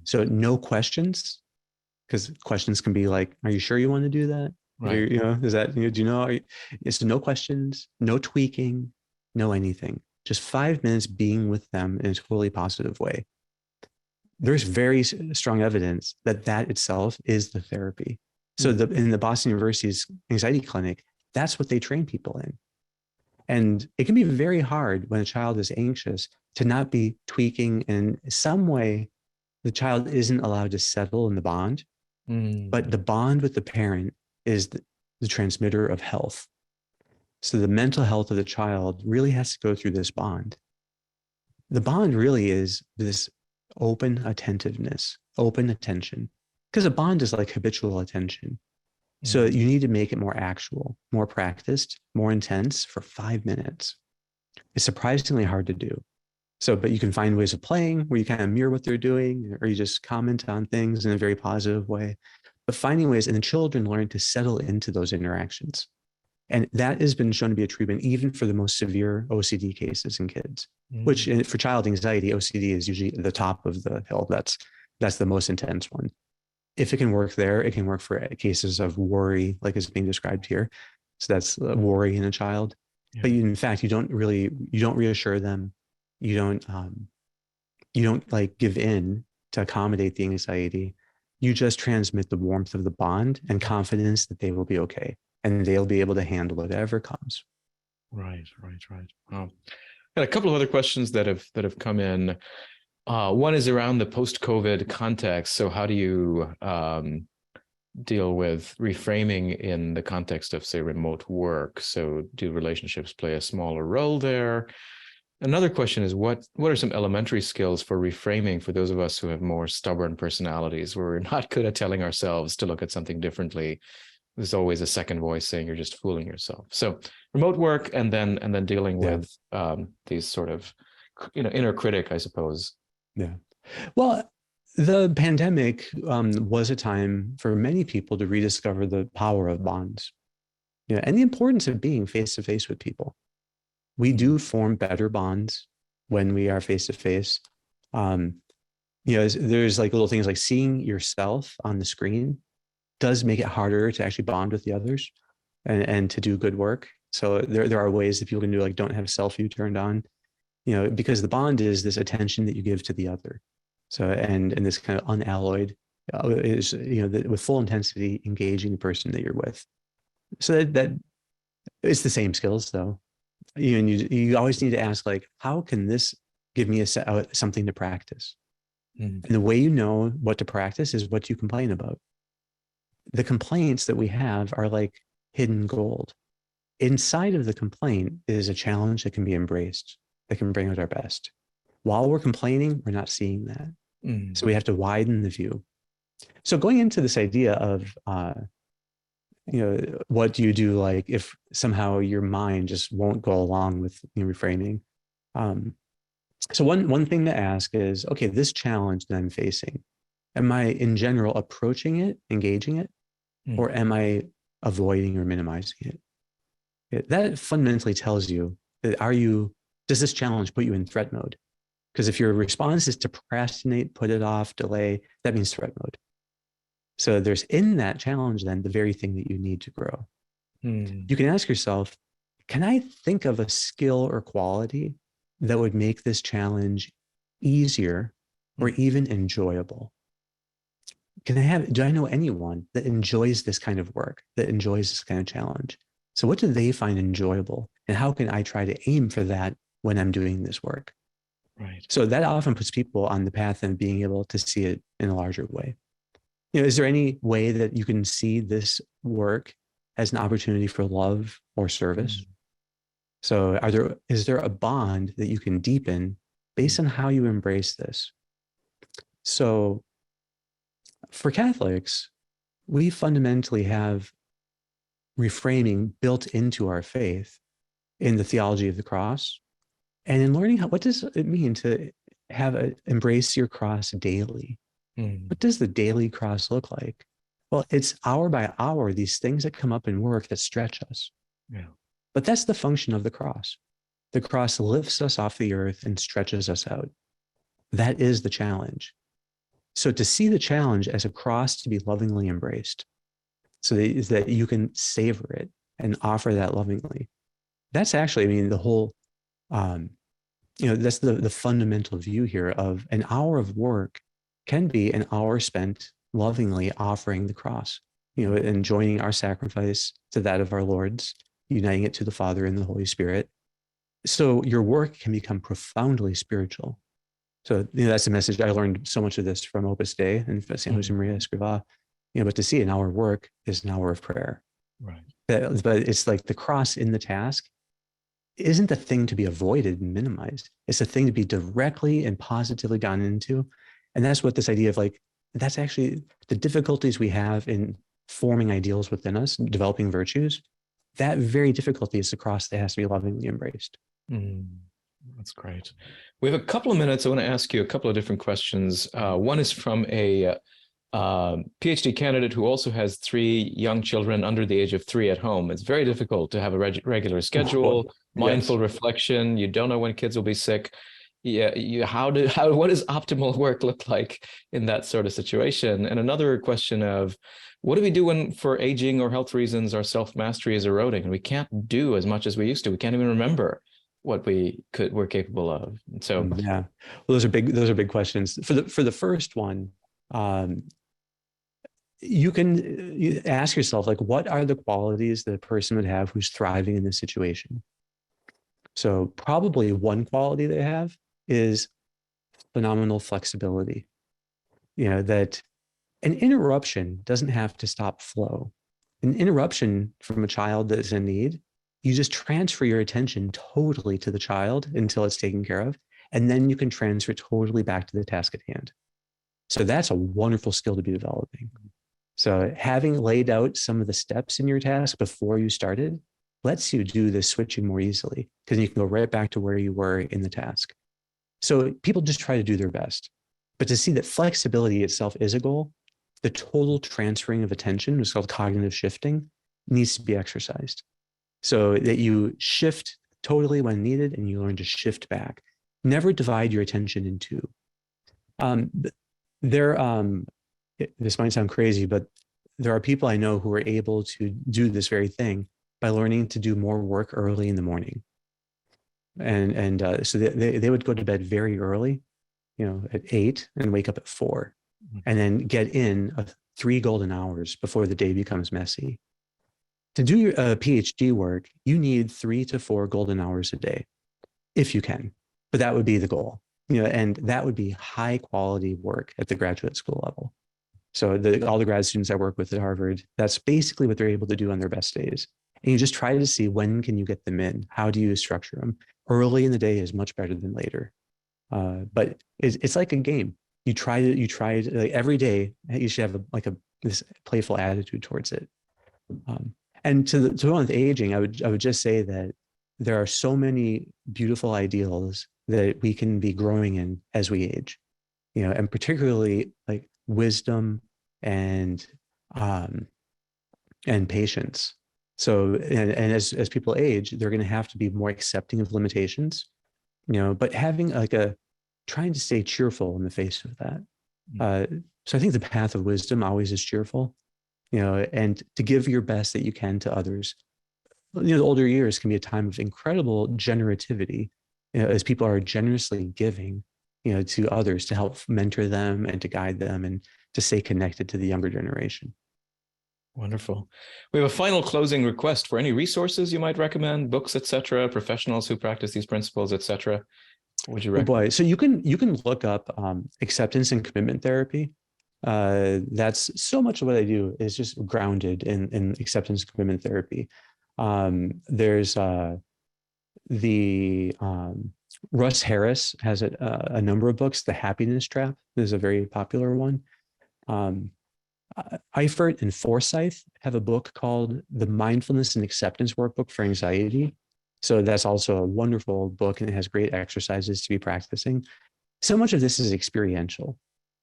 So no questions, because questions can be like, "Are you sure you want to do that?" Right. Is that, do you know? It's no questions, no tweaking, no anything. Just 5 minutes being with them in a totally positive way. There's very strong evidence that itself is the therapy. So in the Boston University's anxiety clinic, that's what they train people in. And it can be very hard when a child is anxious to not be tweaking in some way. The child isn't allowed to settle in the bond, but the bond with the parent is the transmitter of health. So the mental health of the child really has to go through this bond. The bond really is this open attentiveness, open attention, because a bond is like habitual attention. So you need to make it more actual, more practiced, more intense for 5 minutes. It's surprisingly hard to do. So, but you can find ways of playing where you kind of mirror what they're doing, or you just comment on things in a very positive way. But finding ways, and the children learn to settle into those interactions. And that has been shown to be a treatment even for the most severe OCD cases in kids, which for child anxiety, OCD is usually the top of the hill. That's the most intense one. If it can work there, it can work for cases of worry, like is being described here. So that's worry in a child. Yeah. But in fact, you don't reassure them. You don't like give in to accommodate the anxiety. You just transmit the warmth of the bond and confidence that they will be okay and they'll be able to handle whatever comes. Right. Wow. Got a couple of other questions that have come in. One is around the post-COVID context. So how do you deal with reframing in the context of, say, remote work? So do relationships play a smaller role there? Another question is, what are some elementary skills for reframing for those of us who have more stubborn personalities, where we're not good at telling ourselves to look at something differently? There's always a second voice saying you're just fooling yourself. So remote work and then dealing with these sort of, inner critic, I suppose. Yeah. Well, the pandemic was a time for many people to rediscover the power of bonds, and the importance of being face to face with people. We do form better bonds when we are face to face. There's like little things like seeing yourself on the screen does make it harder to actually bond with the others and to do good work. So there are ways that people can do, like, don't have selfie turned on, because the bond is this attention that you give to the other. So, and this kind of unalloyed is, with full intensity, engaging the person that you're with. So that it's the same skills though. And you always need to ask, like, how can this give me something to practice? And the way you know what to practice is what you complain about. The complaints that we have are like hidden gold. Inside of the complaint is a challenge that can be embraced, that can bring out our best. While we're complaining, we're not seeing that. So we have to widen the view. So going into this idea of, what do you do, like, if somehow your mind just won't go along with reframing? So one thing to ask is, okay, this challenge that I'm facing, am I in general approaching it, engaging it, or am I avoiding or minimizing it? That fundamentally tells you that does this challenge put you in threat mode? Because if your response is to procrastinate, put it off, delay, that means threat mode. So there's in that challenge then the very thing that you need to grow. You can ask yourself, can I think of a skill or quality that would make this challenge easier or even enjoyable? Do I know anyone that enjoys this kind of work, that enjoys this kind of challenge? So what do they find enjoyable? And how can I try to aim for that when I'm doing this work? Right. So that often puts people on the path of being able to see it in a larger way. Is there any way that you can see this work as an opportunity for love or service? So is there a bond that you can deepen based on how you embrace this? So for Catholics, we fundamentally have reframing built into our faith in the theology of the cross, and in learning what does it mean to embrace your cross daily? What does the daily cross look like? Well, it's hour by hour, these things that come up in work that stretch us. Yeah. But that's the function of the cross. The cross lifts us off the earth and stretches us out. That is the challenge. So to see the challenge as a cross to be lovingly embraced, so that you can savor it and offer that lovingly. That's actually, the whole, that's the fundamental view here of an hour of work can be an hour spent lovingly offering the cross, and joining our sacrifice to that of our Lord's, uniting it to the Father and the Holy Spirit. So your work can become profoundly spiritual. So that's the message. I learned so much of this from Opus Dei and St. Josemaria Escrivá. But to see an hour of work is an hour of prayer. Right. But it's like the cross in the task isn't a thing to be avoided and minimized. It's a thing to be directly and positively gone into. And that's what this idea of that's actually the difficulties we have in forming ideals within us, developing virtues. That very difficulty is the cross that has to be lovingly embraced. That's great. We have a couple of minutes. I want to ask you a couple of different questions. One is from a Ph.D. candidate who also has 3 young children under the age of 3 at home. It's very difficult to have a regular schedule, mindful reflection. You don't know when kids will be sick. Yeah, what does optimal work look like in that sort of situation? And another question of, what do we do when, for aging or health reasons, our self-mastery is eroding and we can't do as much as we used to? We can't even remember what we're capable of. And so, well, those are big questions. For the first one, you ask yourself, what are the qualities that a person would have who's thriving in this situation? So probably one quality they have is phenomenal flexibility. That an interruption doesn't have to stop flow. An interruption from a child that is in need, you just transfer your attention totally to the child until it's taken care of, and then you can transfer totally back to the task at hand. So that's a wonderful skill to be developing. So having laid out some of the steps in your task before you started lets you do this switching more easily, because you can go right back to where you were in the task. So people just try to do their best. But to see that flexibility itself is a goal, the total transferring of attention, it's called cognitive shifting, needs to be exercised. So that you shift totally when needed and you learn to shift back. Never divide your attention in two. This might sound crazy, but there are people I know who are able to do this very thing by learning to do more work early in the morning. So they would go to bed very early, at 8 and wake up at 4, and then get in 3 golden hours before the day becomes messy. To do your PhD work, you need 3 to 4 golden hours a day, if you can. But that would be the goal, and that would be high quality work at the graduate school level. So all the grad students I work with at Harvard, that's basically what they're able to do on their best days. And you just try to see, when can you get them in? How do you structure them? Early in the day is much better than later. But it's like a game. You try to every day, you should have this playful attitude towards it. And to the one with aging, I would just say that there are so many beautiful ideals that we can be growing in as we age, and particularly wisdom and patience. So, and as people age, they're going to have to be more accepting of limitations, but having trying to stay cheerful in the face of that. So I think the path of wisdom always is cheerful, and to give your best that you can to others. The older years can be a time of incredible generativity, as people are generously giving, to others to help mentor them and to guide them and to stay connected to the younger generation. Wonderful. We have a final closing request for any resources you might recommend, books, etc., professionals who practice these principles, etc. Would you recommend? Oh boy, so you can look up acceptance and commitment therapy. That's so much of what I do is just grounded in acceptance and commitment therapy. There's Russ Harris has a number of books. The Happiness Trap is a very popular one. Eifert and Forsyth have a book called The Mindfulness and Acceptance Workbook for Anxiety. So that's also a wonderful book, and it has great exercises to be practicing. So much of this is experiential.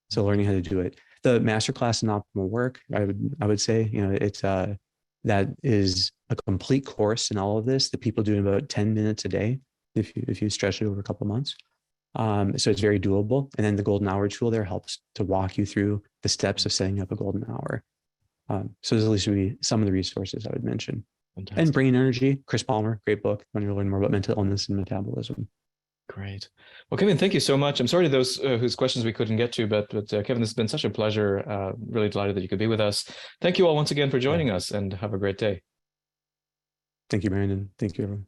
So learning how to do it. The masterclass in optimal work, I would say, it's that is a complete course in all of this that people do in about 10 minutes a day if you stretch it over a couple of months. So it's very doable. And then the golden hour tool there helps to walk you through the steps of setting up a golden hour. So those at least would be some of the resources I would mention. Fantastic. And Brain Energy, Chris Palmer, great book. When you learn more about mental illness and metabolism. Great. Well, Kevin, thank you so much. I'm sorry to those whose questions we couldn't get to, but Kevin, this has been such a pleasure. Really delighted that you could be with us. Thank you all once again for joining us, and have a great day. Thank you, Brandon. Thank you, everyone.